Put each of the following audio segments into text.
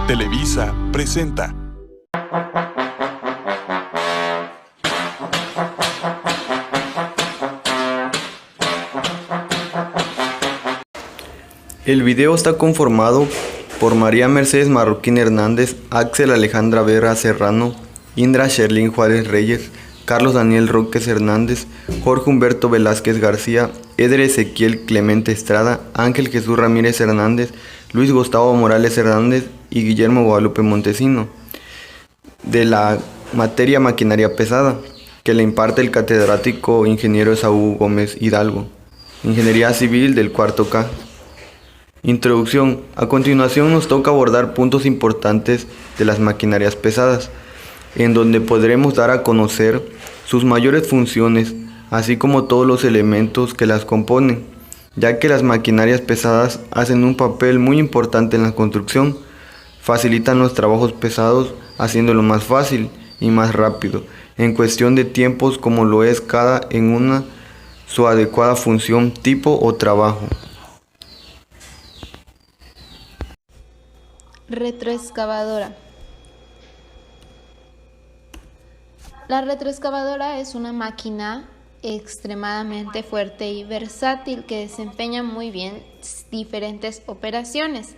Televisa presenta. El video está conformado por María Mercedes Marroquín Hernández, Axel Alejandra Vera Serrano, Indra Sherlyn Juárez Reyes, Carlos Daniel Roques Hernández, Jorge Humberto Velázquez García, Eder Ezequiel Clemente Estrada, Ángel Jesús Ramírez Hernández, Luis Gustavo Morales Hernández y Guillermo Guadalupe Montesino, de la materia Maquinaria Pesada, que le imparte el catedrático ingeniero Esaú Gómez Hidalgo, Ingeniería Civil del cuarto K. Introducción. A continuación nos toca abordar puntos importantes de las maquinarias pesadas, en donde podremos dar a conocer sus mayores funciones, así como todos los elementos que las componen, ya que las maquinarias pesadas hacen un papel muy importante en la construcción, facilitan los trabajos pesados haciéndolo más fácil y más rápido, en cuestión de tiempos como lo es cada en una su adecuada función, tipo o trabajo. Retroexcavadora. La retroexcavadora es una máquina extremadamente fuerte y versátil que desempeña muy bien diferentes operaciones.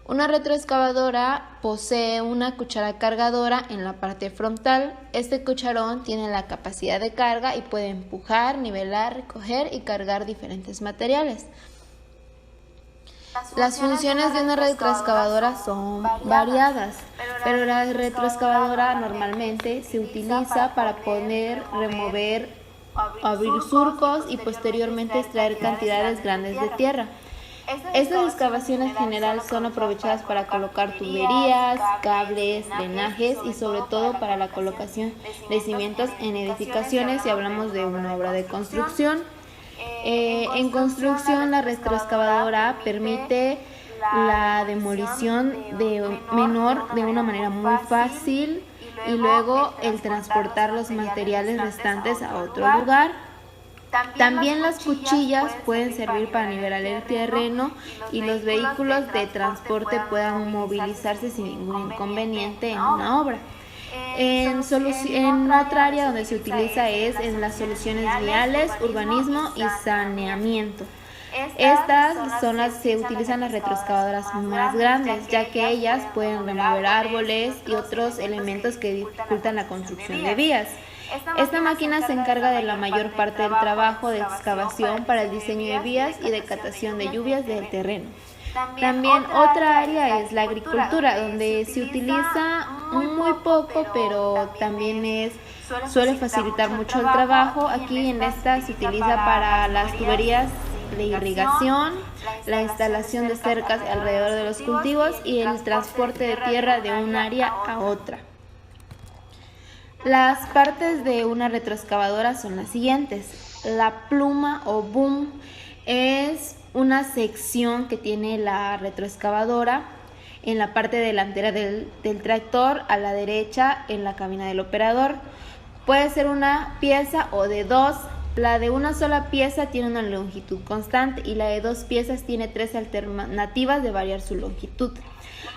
Una retroexcavadora posee una cuchara cargadora en la parte frontal. Este cucharón tiene la capacidad de carga y puede empujar, nivelar, recoger y cargar diferentes materiales. Las funciones de una retroexcavadora son variadas, pero la retroexcavadora normalmente se utiliza para poner, remover, abrir surcos y posteriormente extraer cantidades grandes de tierra. Estas excavaciones en general son aprovechadas para colocar tuberías, cables, drenajes y sobre todo para la colocación de cimientos en edificaciones si hablamos de una obra de construcción. En construcción, la retroexcavadora permite la demolición menor de una manera muy fácil y luego el transportar los materiales restantes a otro lugar. También las cuchillas pueden servir para nivelar el terreno y los vehículos de transporte puedan movilizarse sin ningún inconveniente en una obra. En otra área donde se utiliza es en las soluciones viales, urbanismo y saneamiento. Estas son se utilizan las retroexcavadoras más grandes, ya que ellas pueden remover árboles y otros elementos que dificultan la construcción de vías. Esta máquina se encarga de la mayor parte del trabajo de excavación para el diseño de vías y de captación de lluvias del terreno. También otra área es la agricultura, donde se utiliza muy poco, pero también suele facilitar mucho el trabajo. Aquí en esta se utiliza para las tuberías de irrigación, la instalación de cercas alrededor de los cultivos y el transporte de tierra de un área a otra. Las partes de una retroexcavadora son las siguientes. La pluma o boom es una sección que tiene la retroexcavadora en la parte delantera del tractor, a la derecha en la cabina del operador. Puede ser una pieza o de dos. La de una sola pieza tiene una longitud constante y la de dos piezas tiene tres alternativas de variar su longitud.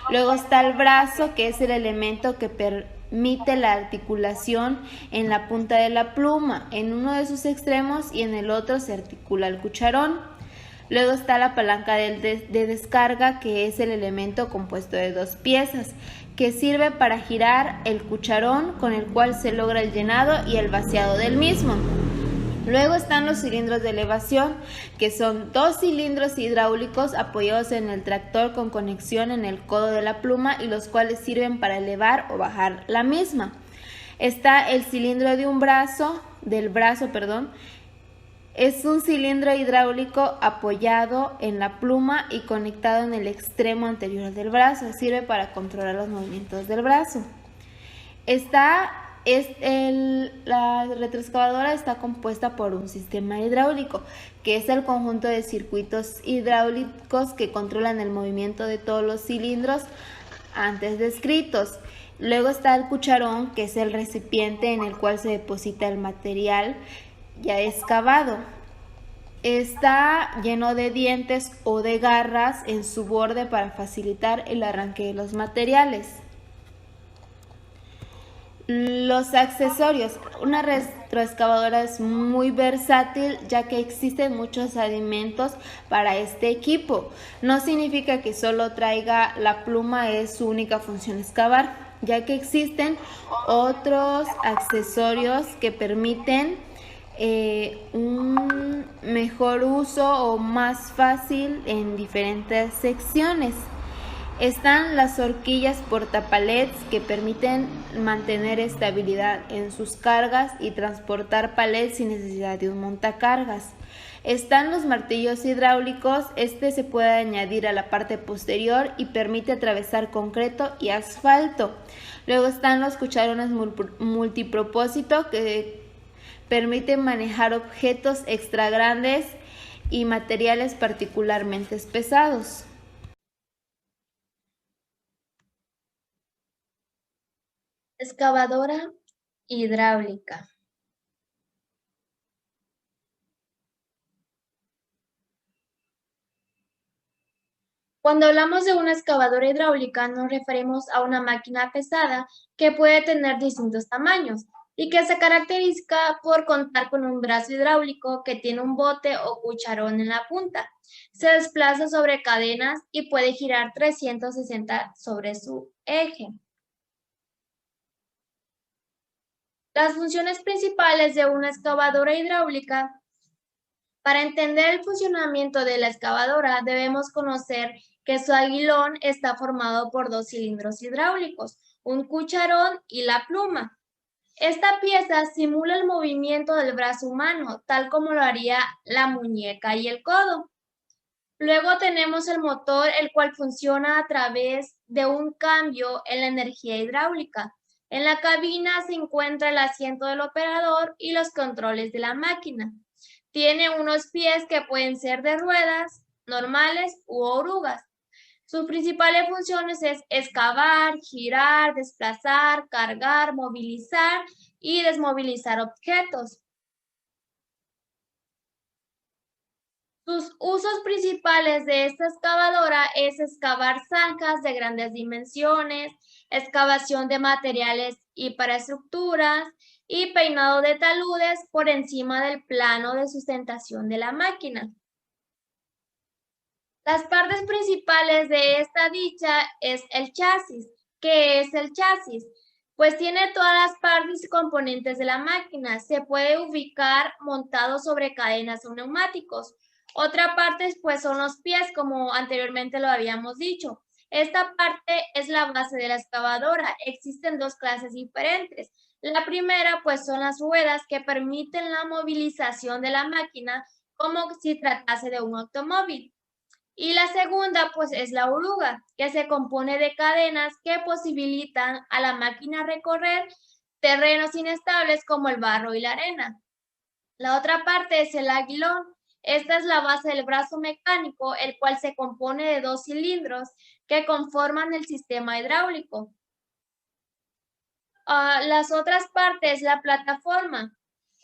Luego está el brazo, que es el elemento que permite la articulación en la punta de la pluma. En uno de sus extremos y en el otro se articula el cucharón. Luego está la palanca de descarga, que es el elemento compuesto de dos piezas, que sirve para girar el cucharón con el cual se logra el llenado y el vaciado del mismo. Luego están los cilindros de elevación, que son dos cilindros hidráulicos apoyados en el tractor con conexión en el codo de la pluma y los cuales sirven para elevar o bajar la misma. Está el cilindro del brazo. Es un cilindro hidráulico apoyado en la pluma y conectado en el extremo anterior del brazo. Sirve para controlar los movimientos del brazo. La retroexcavadora está compuesta por un sistema hidráulico, que es el conjunto de circuitos hidráulicos que controlan el movimiento de todos los cilindros antes descritos. Luego está el cucharón, que es el recipiente en el cual se deposita el material ya excavado. Está lleno de dientes o de garras en su borde para facilitar el arranque de los materiales. Los accesorios. Una retroexcavadora es muy versátil ya que existen muchos alimentos para este equipo. No significa que solo traiga la pluma, es su única función excavar, ya que existen otros accesorios que permiten un mejor uso o más fácil en diferentes secciones. Están las horquillas portapalets que permiten mantener estabilidad en sus cargas y transportar palets sin necesidad de un montacargas. Están los martillos hidráulicos, este se puede añadir a la parte posterior y permite atravesar concreto y asfalto. Luego están los cucharones multipropósito que permiten manejar objetos extra grandes y materiales particularmente pesados. Excavadora hidráulica. Cuando hablamos de una excavadora hidráulica, nos referimos a una máquina pesada que puede tener distintos tamaños y que se caracteriza por contar con un brazo hidráulico que tiene un bote o cucharón en la punta. Se desplaza sobre cadenas y puede girar 360 sobre su eje. Las funciones principales de una excavadora hidráulica. Para entender el funcionamiento de la excavadora, debemos conocer que su aguilón está formado por dos cilindros hidráulicos, un cucharón y la pluma. Esta pieza simula el movimiento del brazo humano, tal como lo haría la muñeca y el codo. Luego tenemos el motor, el cual funciona a través de un cambio en la energía hidráulica. En la cabina se encuentra el asiento del operador y los controles de la máquina. Tiene unos pies que pueden ser de ruedas, normales u orugas. Sus principales funciones es excavar, girar, desplazar, cargar, movilizar y desmovilizar objetos. Sus usos principales de esta excavadora es excavar zanjas de grandes dimensiones, excavación de materiales y para estructuras y peinado de taludes por encima del plano de sustentación de la máquina. Las partes principales de esta dicha es el chasis. ¿Qué es el chasis? Pues tiene todas las partes y componentes de la máquina. Se puede ubicar montado sobre cadenas o neumáticos. Otra parte pues son los pies, como anteriormente lo habíamos dicho. Esta parte es la base de la excavadora. Existen dos clases diferentes. La primera pues son las ruedas que permiten la movilización de la máquina como si tratase de un automóvil. Y la segunda pues es la oruga, que se compone de cadenas que posibilitan a la máquina recorrer terrenos inestables como el barro y la arena. La otra parte es el aguilón. Esta es la base del brazo mecánico, el cual se compone de dos cilindros que conforman el sistema hidráulico. Las otras partes, la plataforma.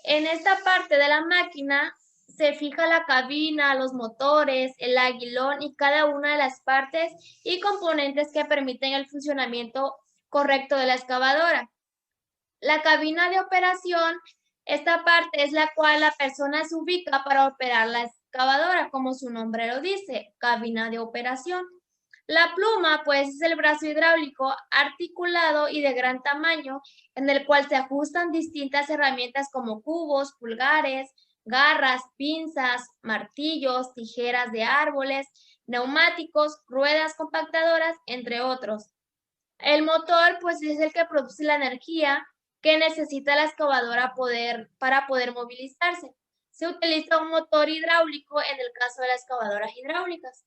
En esta parte de la máquina se fija la cabina, los motores, el aguilón y cada una de las partes y componentes que permiten el funcionamiento correcto de la excavadora. La cabina de operación, esta parte es la cual la persona se ubica para operar la excavadora, como su nombre lo dice, cabina de operación. La pluma, pues, es el brazo hidráulico articulado y de gran tamaño, en el cual se ajustan distintas herramientas como cubos, pulgares, garras, pinzas, martillos, tijeras de árboles, neumáticos, ruedas compactadoras, entre otros. El motor, pues, es el que produce la energía que necesita la excavadora para poder movilizarse. Se utiliza un motor hidráulico en el caso de las excavadoras hidráulicas.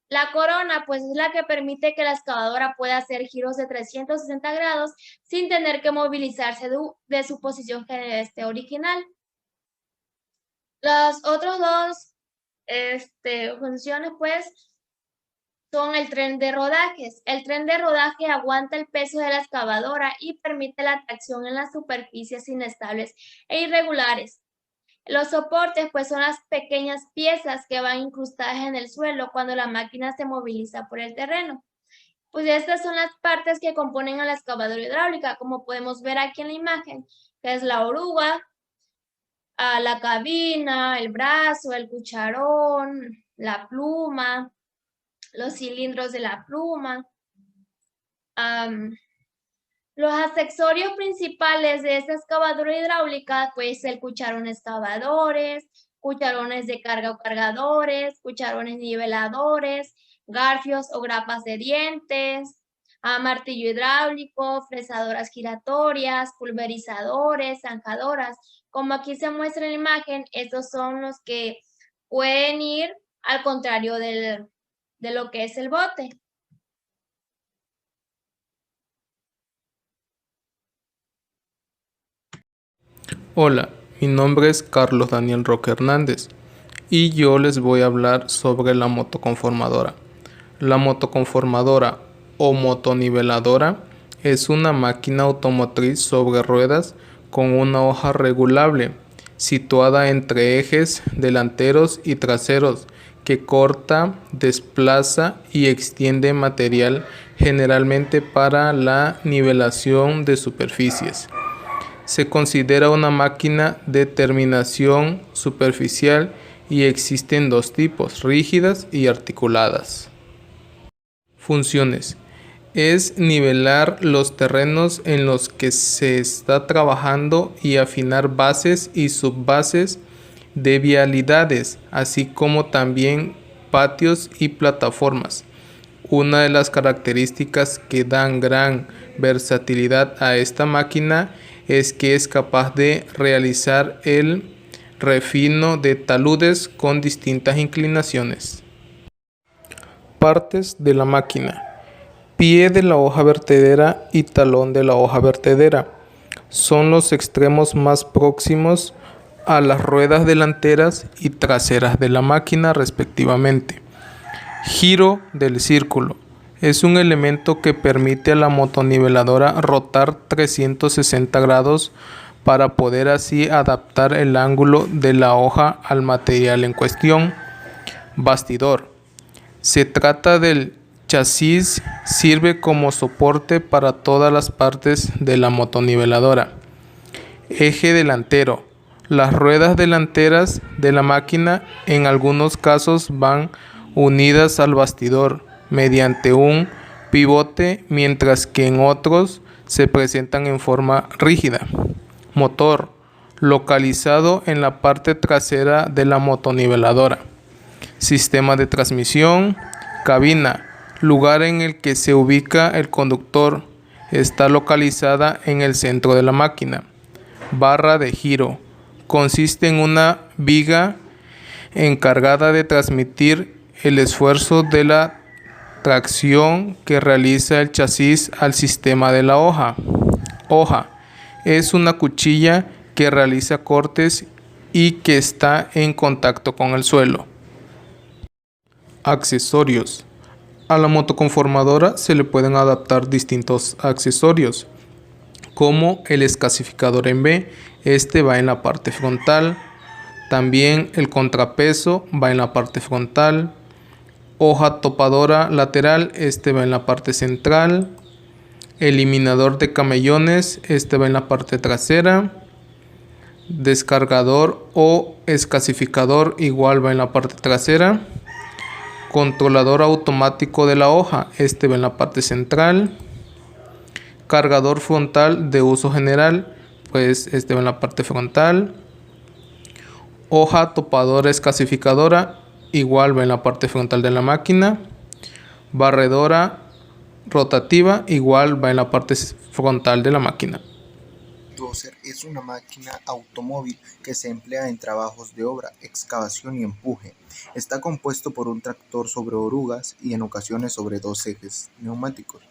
La corona, pues, es la que permite que la excavadora pueda hacer giros de 360 grados sin tener que movilizarse de su posición original. Las otras dos funciones, pues, son el tren de rodajes. El tren de rodaje aguanta el peso de la excavadora y permite la tracción en las superficies inestables e irregulares. Los soportes pues son las pequeñas piezas que van incrustadas en el suelo cuando la máquina se moviliza por el terreno. Pues estas son las partes que componen a la excavadora hidráulica, como podemos ver aquí en la imagen, que es la oruga, la cabina, el brazo, el cucharón, la pluma, los cilindros de la pluma. Los accesorios principales de esta excavadora hidráulica, pues el cucharón excavadores, cucharones de carga o cargadores, cucharones niveladores, garfios o grapas de dientes, martillo hidráulico, fresadoras giratorias, pulverizadores, zanjadoras. Como aquí se muestra en la imagen, estos son los que pueden ir al contrario de lo que es el bote. Hola, mi nombre es Carlos Daniel Roque Hernández y yo les voy a hablar sobre la motoconformadora. La motoconformadora o motoniveladora es una máquina automotriz sobre ruedas con una hoja regulable situada entre ejes delanteros y traseros que corta, desplaza y extiende material generalmente para la nivelación de superficies. Se considera una máquina de terminación superficial y existen dos tipos, rígidas y articuladas. Funciones. Es nivelar los terrenos en los que se está trabajando y afinar bases y subbases de vialidades, así como también patios y plataformas. Una de las características que dan gran versatilidad a esta máquina es que es capaz de realizar el refino de taludes con distintas inclinaciones. Partes de la máquina: pie de la hoja vertedera y talón de la hoja vertedera. Son los extremos más próximos a las ruedas delanteras y traseras de la máquina respectivamente. Giro del círculo. Es un elemento que permite a la motoniveladora rotar 360 grados para poder así adaptar el ángulo de la hoja al material en cuestión. Bastidor. Se trata del chasis, sirve como soporte para todas las partes de la motoniveladora. Eje delantero. Las ruedas delanteras de la máquina en algunos casos van unidas al bastidor mediante un pivote, mientras que en otros se presentan en forma rígida. Motor, localizado en la parte trasera de la motoniveladora. Sistema de transmisión. Cabina, lugar en el que se ubica el conductor. Está localizada en el centro de la máquina. Barra de giro, consiste en una viga encargada de transmitir el esfuerzo de la tracción que realiza el chasis al sistema de la hoja. Hoja es una cuchilla que realiza cortes y que está en contacto con el suelo. Accesorios. A la motoconformadora se le pueden adaptar distintos accesorios, como el escasificador en B. Este va en la parte frontal. También el contrapeso va en la parte frontal. Hoja topadora lateral, este va en la parte central. Eliminador de camellones, este va en la parte trasera. Descargador o escasificador, igual va en la parte trasera. Controlador automático de la hoja, este va en la parte central. Cargador frontal de uso general, pues este va en la parte frontal. Hoja topadora escasificadora, igual va en la parte frontal de la máquina. Barredora rotativa, igual va en la parte frontal de la máquina. Bulldozer es una máquina automóvil que se emplea en trabajos de obra, excavación y empuje. Está compuesto por un tractor sobre orugas y en ocasiones sobre dos ejes neumáticos.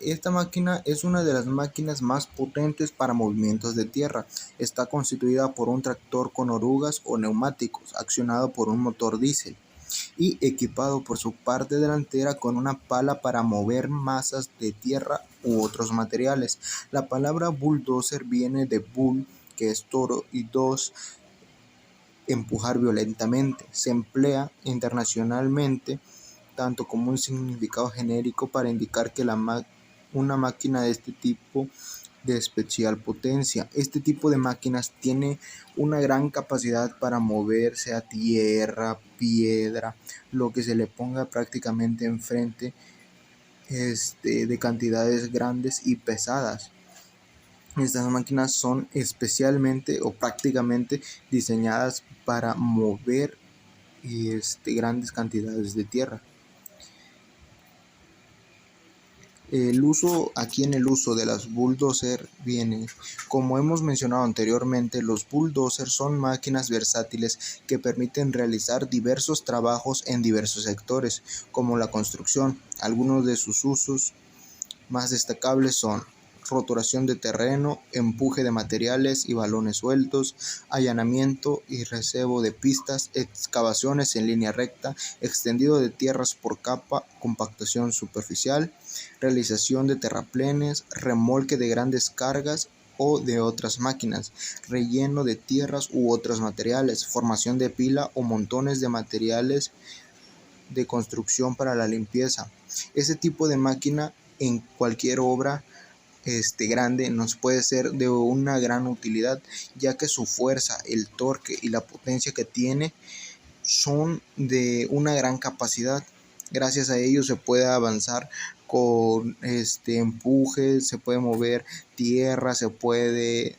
Esta máquina es una de las máquinas más potentes para movimientos de tierra. Está constituida por un tractor con orugas o neumáticos, accionado por un motor diésel y equipado por su parte delantera con una pala para mover masas de tierra u otros materiales. La palabra bulldozer viene de bull, que es toro, y 2, empujar violentamente. Se emplea internacionalmente tanto como un significado genérico para indicar que una máquina de este tipo de especial potencia. Este tipo de máquinas tiene una gran capacidad para moverse a tierra, piedra, lo que se le ponga prácticamente enfrente, de cantidades grandes y pesadas. Estas máquinas son especialmente o prácticamente diseñadas para mover grandes cantidades de tierra. En el uso de las bulldozer viene, como hemos mencionado anteriormente, los bulldozers son máquinas versátiles que permiten realizar diversos trabajos en diversos sectores, como la construcción. Algunos de sus usos más destacables son roturación de terreno, empuje de materiales y balones sueltos, allanamiento y recebo de pistas, excavaciones en línea recta, extendido de tierras por capa, compactación superficial, realización de terraplenes, remolque de grandes cargas o de otras máquinas, relleno de tierras u otros materiales, formación de pila o montones de materiales de construcción para la limpieza. Ese tipo de máquina en cualquier obra grande nos puede ser de una gran utilidad, ya que su fuerza, el torque y la potencia que tiene son de una gran capacidad. Gracias a ello se puede avanzar con empuje, se puede mover tierra, se puede,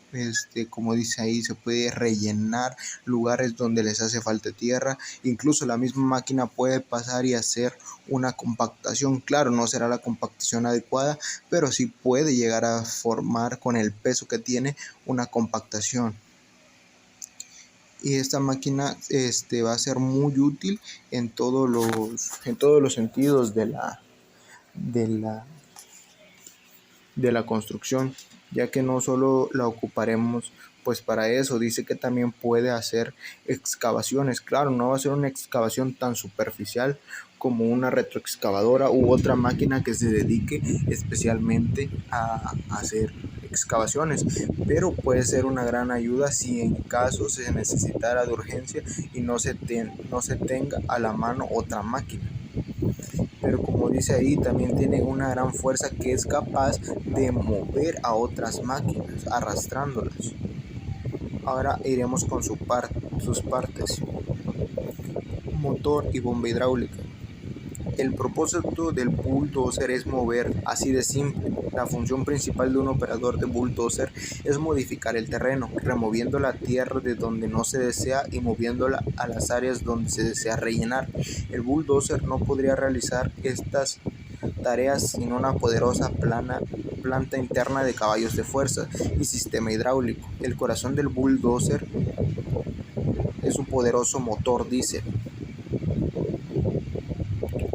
como dice ahí, se puede rellenar lugares donde les hace falta tierra. Incluso la misma máquina puede pasar y hacer una compactación. Claro, no será la compactación adecuada, pero sí puede llegar a formar, con el peso que tiene, una compactación. Y esta máquina va a ser muy útil en todos los sentidos de la construcción, ya que no solo la ocuparemos pues para eso. Dice que también puede hacer excavaciones. Claro, no va a ser una excavación tan superficial como una retroexcavadora u otra máquina que se dedique especialmente a hacer excavaciones, pero puede ser una gran ayuda si en caso se necesitara de urgencia y no se tenga a la mano otra máquina. Pero como dice ahí, también tiene una gran fuerza que es capaz de mover a otras máquinas arrastrándolas. Ahora iremos con sus partes: motor y bomba hidráulica. El propósito del bulldozer es mover, así de simple. La función principal de un operador de bulldozer es modificar el terreno, removiendo la tierra de donde no se desea y moviéndola a las áreas donde se desea rellenar. El bulldozer no podría realizar estas tareas sin una poderosa planta interna de caballos de fuerza y sistema hidráulico. El corazón del bulldozer es un poderoso motor diésel.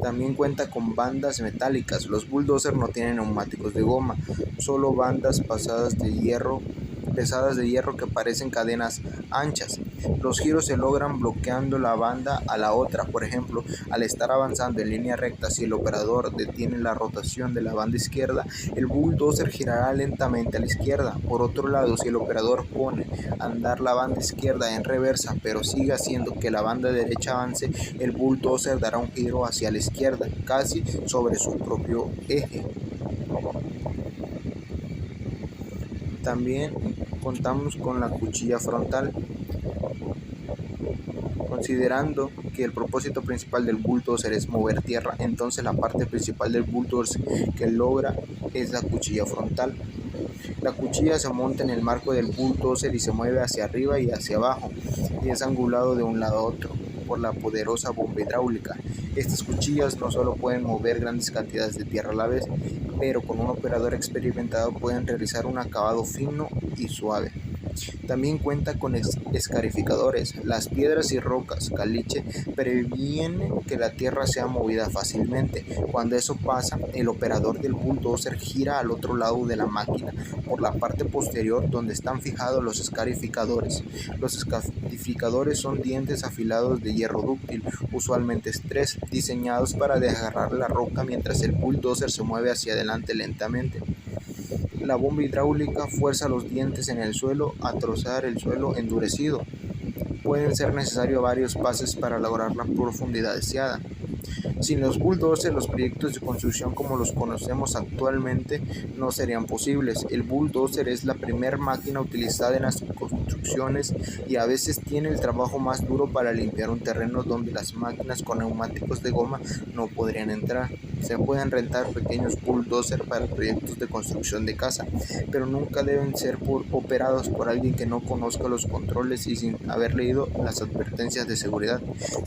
También cuenta con bandas metálicas. Los bulldozers no tienen neumáticos de goma, solo bandas pesadas de hierro que parecen cadenas anchas. Los giros se logran bloqueando la banda a la otra. Por ejemplo, al estar avanzando en línea recta, si el operador detiene la rotación de la banda izquierda, el bulldozer girará lentamente a la izquierda. Por otro lado, si el operador pone a andar la banda izquierda en reversa, pero sigue haciendo que la banda derecha avance, el bulldozer dará un giro hacia la izquierda, casi sobre su propio eje. También contamos con la cuchilla frontal. Considerando que el propósito principal del bulldozer es mover tierra, entonces la parte principal del bulldozer que logra es la cuchilla frontal. La cuchilla se monta en el marco del bulldozer y se mueve hacia arriba y hacia abajo, y es angulado de un lado a otro por la poderosa bomba hidráulica. Estas cuchillas no solo pueden mover grandes cantidades de tierra a la vez, pero con un operador experimentado pueden realizar un acabado fino y suave. También cuenta con escarificadores. Las piedras y rocas caliche previenen que la tierra sea movida fácilmente. Cuando eso pasa, el operador del bulldozer gira al otro lado de la máquina por la parte posterior donde están fijados los escarificadores. Los escarificadores son dientes afilados de hierro dúctil, usualmente 3, diseñados para desgarrar la roca mientras el bulldozer se mueve hacia adelante lentamente. La bomba hidráulica fuerza los dientes en el suelo a trozar el suelo endurecido. Pueden ser necesarios varios pases para lograr la profundidad deseada. Sin los bulldozers, los proyectos de construcción como los conocemos actualmente no serían posibles. El bulldozer es la primera máquina utilizada en las construcciones y a veces tiene el trabajo más duro para limpiar un terreno donde las máquinas con neumáticos de goma no podrían entrar. Se pueden rentar pequeños bulldozers para proyectos de construcción de casa, pero nunca deben ser operados por alguien que no conozca los controles y sin haber leído las advertencias de seguridad.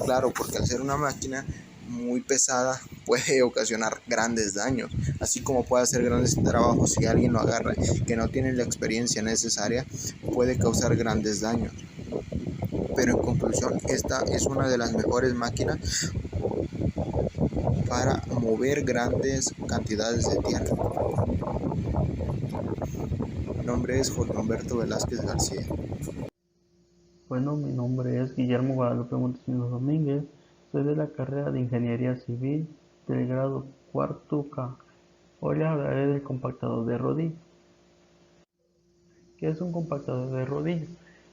Claro, porque al ser una máquina muy pesada puede ocasionar grandes daños, así como puede hacer grandes trabajos si alguien lo agarra que no tiene la experiencia necesaria, puede causar grandes daños. Pero en conclusión, esta es una de las mejores máquinas para mover grandes cantidades de tierra. Mi nombre es Jorge Humberto Velázquez García. Bueno, mi nombre es Guillermo Guadalupe Montesinos Domínguez, soy de la carrera de Ingeniería Civil del grado cuarto K. Hoy les hablaré del compactador de rodillo. ¿Qué es un compactador de rodillo?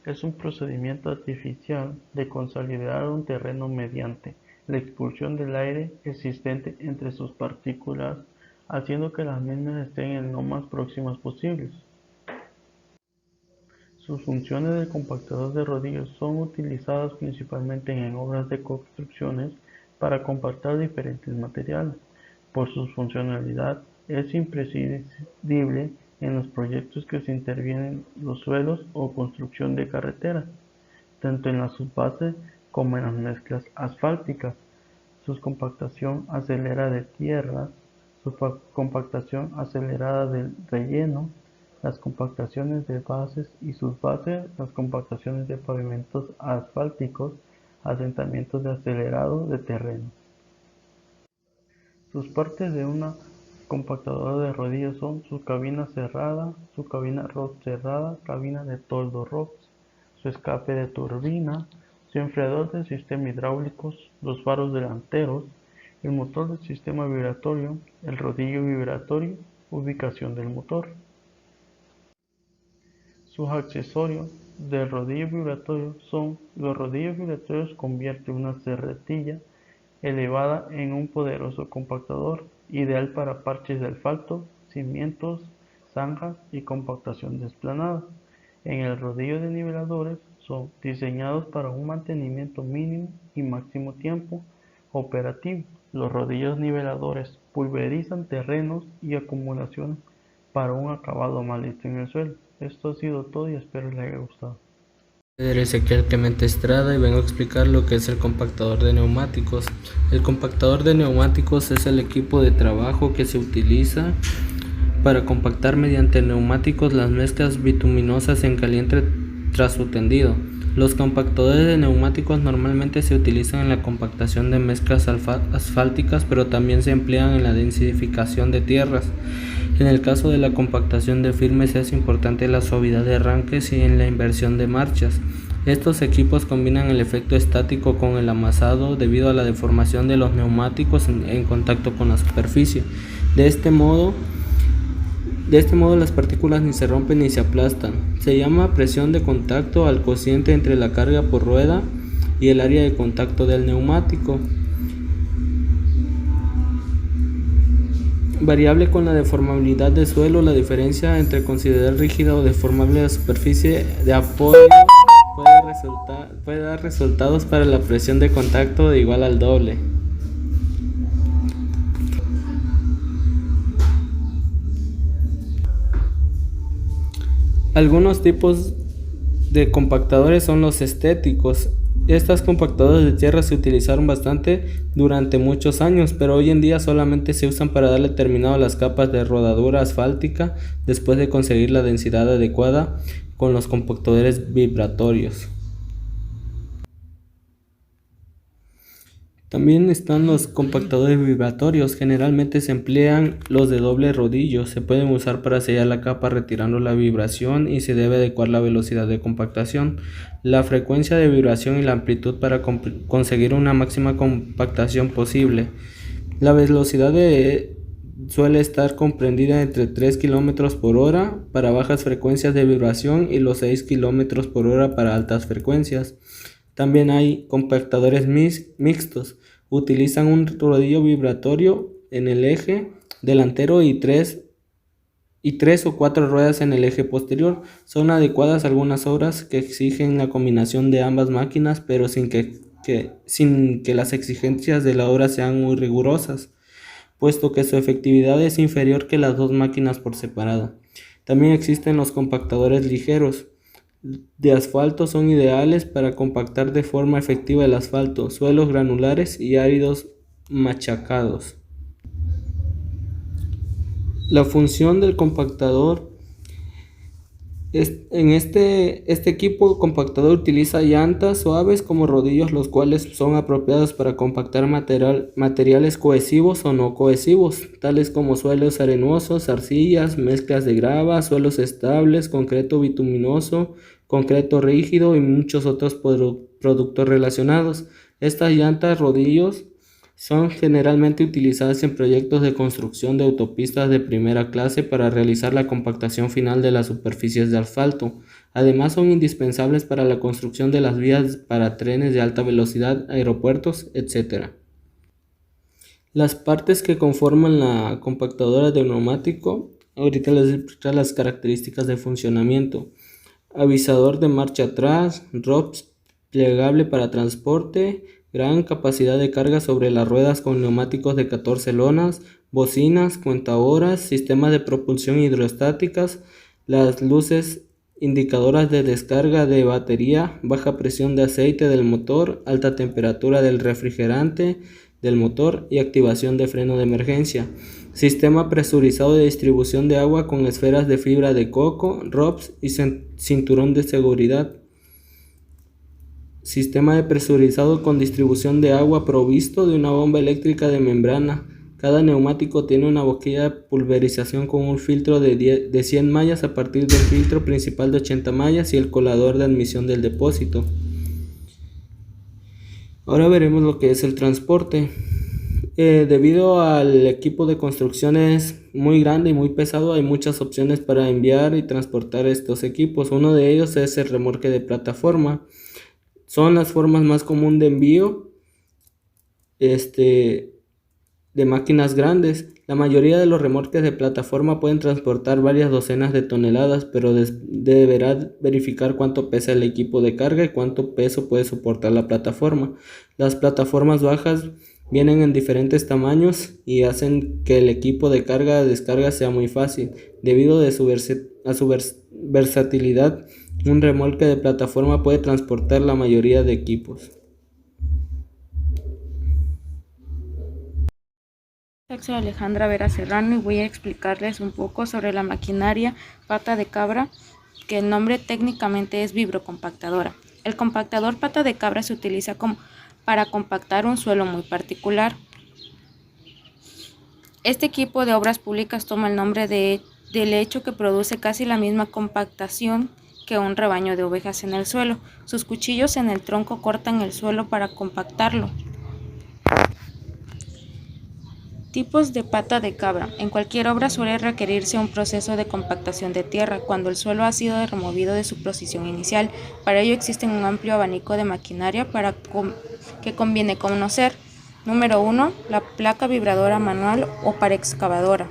Es un procedimiento artificial de consolidar un terreno mediante la expulsión del aire existente entre sus partículas, haciendo que las mismas estén en lo más próximas posibles. Sus funciones del compactador de rodillo son utilizadas principalmente en obras de construcciones para compactar diferentes materiales. Por su funcionalidad es imprescindible en los proyectos que se intervienen los suelos o construcción de carreteras, tanto en la subbase como en las mezclas asfálticas. Su compactación acelera de tierras, su compactación acelerada del relleno, las compactaciones de bases y subbases, las compactaciones de pavimentos asfálticos, asentamientos de acelerado de terreno. Sus partes de una compactadora de rodillo son su cabina cerrada, su cabina ROX cerrada, cabina de toldo ROX, su escape de turbina, su enfriador del sistema hidráulico, los faros delanteros, el motor del sistema vibratorio, el rodillo vibratorio, ubicación del motor. Sus accesorios del rodillo vibratorio son: los rodillos vibratorios convierten una serretilla elevada en un poderoso compactador, ideal para parches de asfalto, cimientos, zanjas y compactación de esplanadas. En el rodillo de niveladores son diseñados para un mantenimiento mínimo y máximo tiempo operativo. Los rodillos niveladores pulverizan terrenos y acumulaciones para un acabado más listo en el suelo. Esto ha sido todo y espero les haya gustado. Soy Ezequiel Clemente Estrada y vengo a explicar lo que es el compactador de neumáticos. El compactador de neumáticos es el equipo de trabajo que se utiliza para compactar mediante neumáticos las mezclas bituminosas en caliente tras su tendido. Los compactadores de neumáticos normalmente se utilizan en la compactación de mezclas asfálticas, pero también se emplean en la densificación de tierras. En el caso de la compactación de firmes es importante la suavidad de arranques y en la inversión de marchas. Estos equipos combinan el efecto estático con el amasado debido a la deformación de los neumáticos en contacto con la superficie. De este modo las partículas ni se rompen ni se aplastan. Se llama presión de contacto al cociente entre la carga por rueda y el área de contacto del neumático. Variable con la deformabilidad del suelo, la diferencia entre considerar rígida o deformable la superficie de apoyo puede dar resultados para la presión de contacto de igual al doble. Algunos tipos de compactadores son los estéticos. Estas compactadoras de tierra se utilizaron bastante durante muchos años, pero hoy en día solamente se usan para darle terminado a las capas de rodadura asfáltica después de conseguir la densidad adecuada con los compactadores vibratorios. También están los compactadores vibratorios. Generalmente se emplean los de doble rodillo. Se pueden usar para sellar la capa retirando la vibración y se debe adecuar la velocidad de compactación, la frecuencia de vibración y la amplitud para conseguir una máxima compactación posible. La velocidad de suele estar comprendida entre 3 km por hora para bajas frecuencias de vibración y los 6 km por hora para altas frecuencias. También hay compactadores mixtos. Utilizan un rodillo vibratorio en el eje delantero y tres o cuatro ruedas en el eje posterior. Son adecuadas algunas obras que exigen la combinación de ambas máquinas, pero sin que las exigencias de la obra sean muy rigurosas, puesto que su efectividad es inferior que las dos máquinas por separado. También existen los compactadores ligeros de asfalto. Son ideales para compactar de forma efectiva el asfalto, suelos granulares y áridos machacados. La función del compactador este equipo compactador utiliza llantas suaves como rodillos, los cuales son apropiados para compactar materiales cohesivos o no cohesivos, tales como suelos arenosos, arcillas, mezclas de grava, suelos estables, concreto bituminoso, concreto rígido y muchos otros productos relacionados. Estas llantas rodillos son generalmente utilizadas en proyectos de construcción de autopistas de primera clase para realizar la compactación final de las superficies de asfalto. Además, son indispensables para la construcción de las vías para trenes de alta velocidad, aeropuertos, etc. Las partes que conforman la compactadora de neumático, ahorita les voy a explicar las características de funcionamiento. Avisador de marcha atrás, ROPS plegable para transporte, gran capacidad de carga sobre las ruedas con neumáticos de 14 lonas, bocinas, cuentahoras, sistemas de propulsión hidrostáticas, las luces indicadoras de descarga de batería, baja presión de aceite del motor, alta temperatura del refrigerante del motor y activación de freno de emergencia. Sistema presurizado de distribución de agua con esferas de fibra de coco, ROPS y cinturón de seguridad. Sistema de presurizado con distribución de agua provisto de una bomba eléctrica de membrana. Cada neumático tiene una boquilla de pulverización con un filtro de 100 mallas a partir del filtro principal de 80 mallas y el colador de admisión del depósito. Ahora veremos lo que es el transporte. Debido al equipo de construcción es muy grande y muy pesado, hay muchas opciones para enviar y transportar estos equipos. Uno de ellos es el remolque de plataforma. Son las formas más comunes de envío de máquinas grandes. La mayoría de los remolques de plataforma pueden transportar varias docenas de toneladas, pero deberá verificar cuánto pesa el equipo de carga y cuánto peso puede soportar la plataforma. Las plataformas bajas vienen en diferentes tamaños y hacen que el equipo de carga-descarga sea muy fácil. Debido a su versatilidad, un remolque de plataforma puede transportar la mayoría de equipos. Soy Alejandra Vera Serrano y voy a explicarles un poco sobre la maquinaria pata de cabra, que el nombre técnicamente es vibrocompactadora. El compactador pata de cabra se utiliza para compactar un suelo muy particular. Este equipo de obras públicas toma el nombre del hecho que produce casi la misma compactación que un rebaño de ovejas en el suelo. Sus cuchillos en el tronco cortan el suelo para compactarlo. Tipos de pata de cabra. En cualquier obra suele requerirse un proceso de compactación de tierra cuando el suelo ha sido removido de su posición inicial. Para ello existe un amplio abanico de maquinaria que conviene conocer. Número 1. La placa vibradora manual o para excavadora.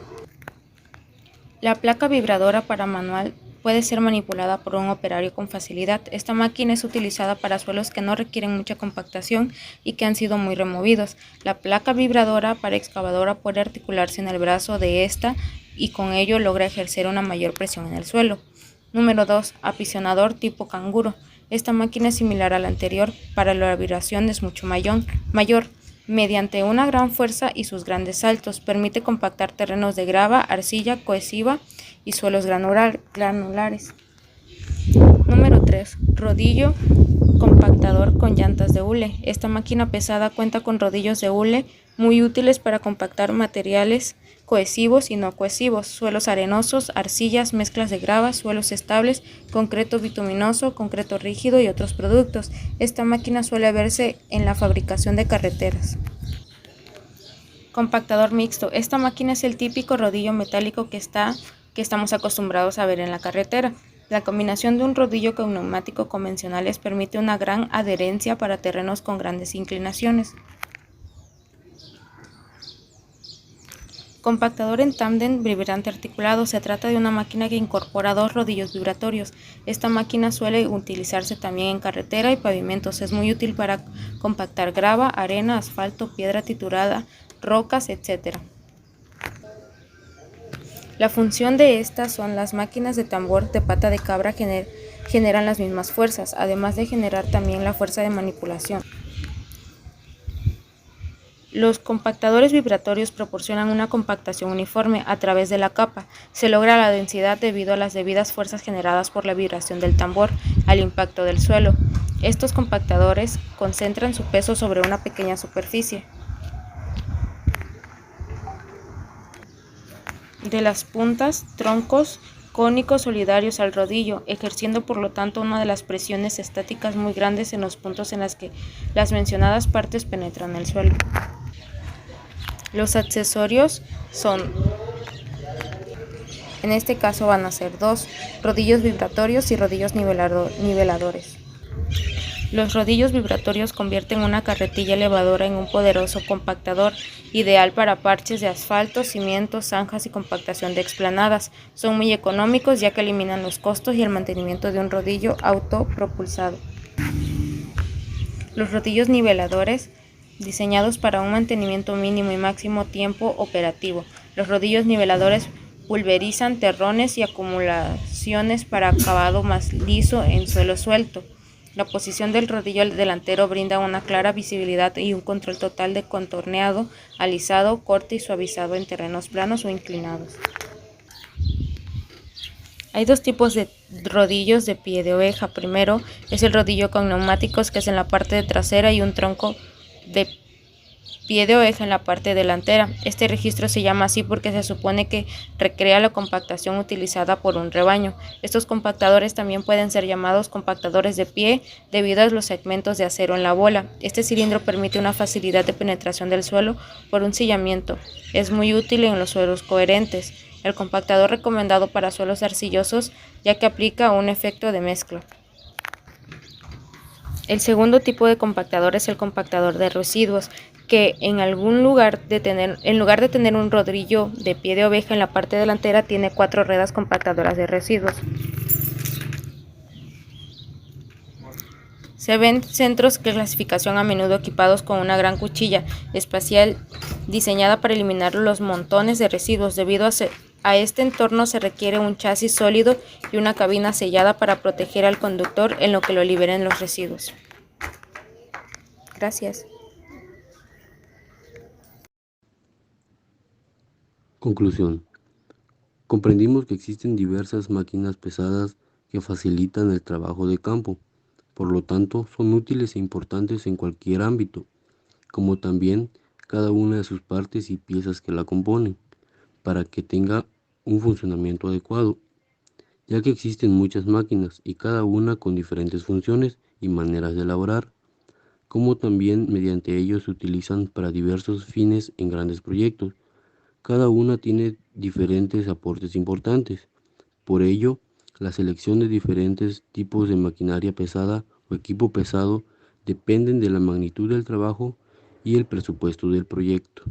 La placa vibradora para manual puede ser manipulada por un operario con facilidad. Esta máquina es utilizada para suelos que no requieren mucha compactación y que han sido muy removidos. La placa vibradora para excavadora puede articularse en el brazo de esta y con ello logra ejercer una mayor presión en el suelo. Número 2. Apisonador tipo canguro. Esta máquina es similar a la anterior, para la vibración es mucho mayor. Mediante una gran fuerza y sus grandes saltos, permite compactar terrenos de grava, arcilla, cohesiva y suelos granulares. Número 3. Rodillo compactador con llantas de hule. Esta máquina pesada cuenta con rodillos de hule muy útiles para compactar materiales cohesivos y no cohesivos, suelos arenosos, arcillas, mezclas de grava, suelos estables, concreto bituminoso, concreto rígido y otros productos. Esta máquina suele verse en la fabricación de carreteras. Compactador mixto. Esta máquina es el típico rodillo metálico que estamos acostumbrados a ver en la carretera. La combinación de un rodillo con neumático convencionales permite una gran adherencia para terrenos con grandes inclinaciones. Compactador en tándem vibrante articulado. Se trata de una máquina que incorpora dos rodillos vibratorios. Esta máquina suele utilizarse también en carretera y pavimentos. Es muy útil para compactar grava, arena, asfalto, piedra triturada, rocas, etc. La función de estas son las máquinas de tambor de pata de cabra generan las mismas fuerzas, además de generar también la fuerza de manipulación. Los compactadores vibratorios proporcionan una compactación uniforme a través de la capa. Se logra la densidad debido a las debidas fuerzas generadas por la vibración del tambor al impacto del suelo. Estos compactadores concentran su peso sobre una pequeña superficie. De las puntas, troncos cónicos solidarios al rodillo, ejerciendo por lo tanto una de las presiones estáticas muy grandes en los puntos en las que las mencionadas partes penetran el suelo. Los accesorios son, en este caso van a ser dos, rodillos vibratorios y rodillos niveladores. Los rodillos vibratorios convierten una carretilla elevadora en un poderoso compactador, ideal para parches de asfalto, cimientos, zanjas y compactación de explanadas. Son muy económicos ya que eliminan los costos y el mantenimiento de un rodillo autopropulsado. Los rodillos niveladores, diseñados para un mantenimiento mínimo y máximo tiempo operativo. Los rodillos niveladores pulverizan terrones y acumulaciones para acabado más liso en suelo suelto. La posición del rodillo delantero brinda una clara visibilidad y un control total de contorneado, alisado, corte y suavizado en terrenos planos o inclinados. Hay dos tipos de rodillos de pie de oveja. Primero es el rodillo con neumáticos, que es en la parte trasera, y un tronco de pie de oveja en la parte delantera. Este registro se llama así porque se supone que recrea la compactación utilizada por un rebaño. Estos compactadores también pueden ser llamados compactadores de pie debido a los segmentos de acero en la bola. Este cilindro permite una facilidad de penetración del suelo por un sillamiento. Es muy útil en los suelos coherentes. El compactador recomendado para suelos arcillosos, ya que aplica un efecto de mezcla. El segundo tipo de compactador es el compactador de residuos, que en lugar de tener un rodillo de pie de oveja en la parte delantera, tiene 4 ruedas compactadoras de residuos. Se ven centros de clasificación a menudo equipados con una gran cuchilla espacial diseñada para eliminar los montones de residuos. Debido a este entorno se requiere un chasis sólido y una cabina sellada para proteger al conductor en lo que lo liberen los residuos. Gracias. Conclusión. Comprendimos que existen diversas máquinas pesadas que facilitan el trabajo de campo, por lo tanto son útiles e importantes en cualquier ámbito, como también cada una de sus partes y piezas que la componen, para que tenga un funcionamiento adecuado, ya que existen muchas máquinas y cada una con diferentes funciones y maneras de elaborar, como también mediante ellos se utilizan para diversos fines en grandes proyectos. Cada una tiene diferentes aportes importantes. Por ello, la selección de diferentes tipos de maquinaria pesada o equipo pesado dependen de la magnitud del trabajo y el presupuesto del proyecto.